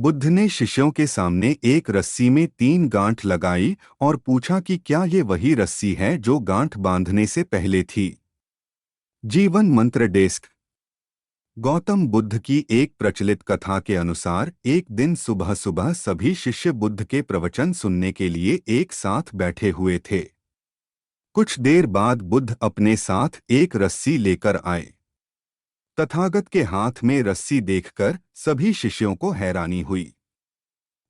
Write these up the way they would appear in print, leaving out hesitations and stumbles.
बुद्ध ने शिष्यों के सामने एक रस्सी में 3 गांठ लगाई और पूछा कि क्या ये वही रस्सी है जो गांठ बांधने से पहले थी। जीवन मंत्र डेस्क। गौतम बुद्ध की एक प्रचलित कथा के अनुसार एक दिन सुबह सुबह सभी शिष्य बुद्ध के प्रवचन सुनने के लिए एक साथ बैठे हुए थे। कुछ देर बाद बुद्ध अपने साथ एक रस्सी लेकर आए। तथागत के हाथ में रस्सी देखकर सभी शिष्यों को हैरानी हुई।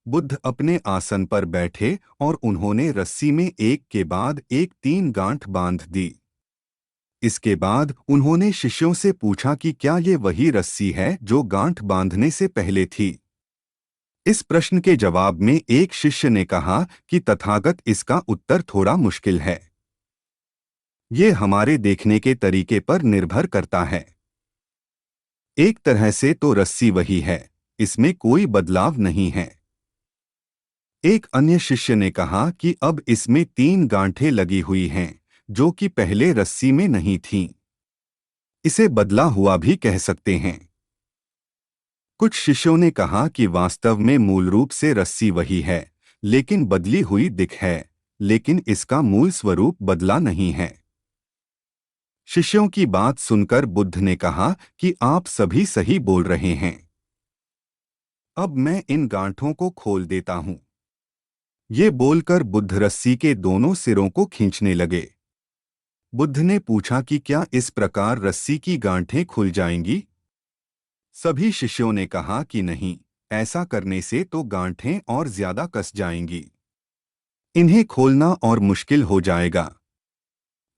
बुद्ध अपने आसन पर बैठे और उन्होंने रस्सी में एक के बाद एक 3 गांठ बांध दी। इसके बाद उन्होंने शिष्यों से पूछा कि क्या ये वही रस्सी है जो गांठ बांधने से पहले थी। इस प्रश्न के जवाब में एक शिष्य ने कहा कि तथागत, इसका उत्तर थोड़ा मुश्किल है। ये हमारे देखने के तरीके पर निर्भर करता है। एक तरह से तो रस्सी वही है, इसमें कोई बदलाव नहीं है। एक अन्य शिष्य ने कहा कि अब इसमें 3 गांठें लगी हुई हैं, जो कि पहले रस्सी में नहीं थीं। इसे बदला हुआ भी कह सकते हैं। कुछ शिष्यों ने कहा कि वास्तव में मूल रूप से रस्सी वही है, लेकिन बदली हुई दिख है, लेकिन इसका मूल स्वरूप बदला नहीं है। शिष्यों की बात सुनकर बुद्ध ने कहा कि आप सभी सही बोल रहे हैं। अब मैं इन गांठों को खोल देता हूं। ये बोलकर बुद्ध रस्सी के दोनों सिरों को खींचने लगे। बुद्ध ने पूछा कि क्या इस प्रकार रस्सी की गांठें खुल जाएंगी? सभी शिष्यों ने कहा कि नहीं, ऐसा करने से तो गांठें और ज्यादा कस जाएंगी। इन्हें खोलना और मुश्किल हो जाएगा।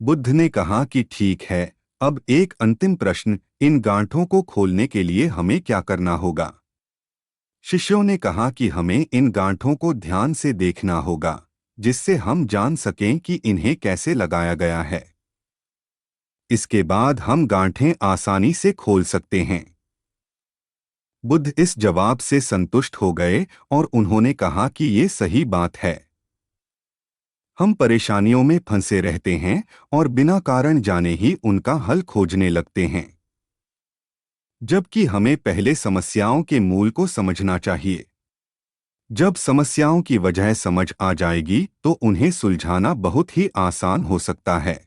बुद्ध ने कहा कि ठीक है, अब एक अंतिम प्रश्न, इन गांठों को खोलने के लिए हमें क्या करना होगा? शिष्यों ने कहा कि हमें इन गांठों को ध्यान से देखना होगा, जिससे हम जान सकें कि इन्हें कैसे लगाया गया है। इसके बाद हम गांठें आसानी से खोल सकते हैं। बुद्ध इस जवाब से संतुष्ट हो गए और उन्होंने कहा कि ये सही बात है। हम परेशानियों में फंसे रहते हैं और बिना कारण जाने ही उनका हल खोजने लगते हैं, जबकि हमें पहले समस्याओं के मूल को समझना चाहिए। जब समस्याओं की वजह समझ आ जाएगी तो उन्हें सुलझाना बहुत ही आसान हो सकता है।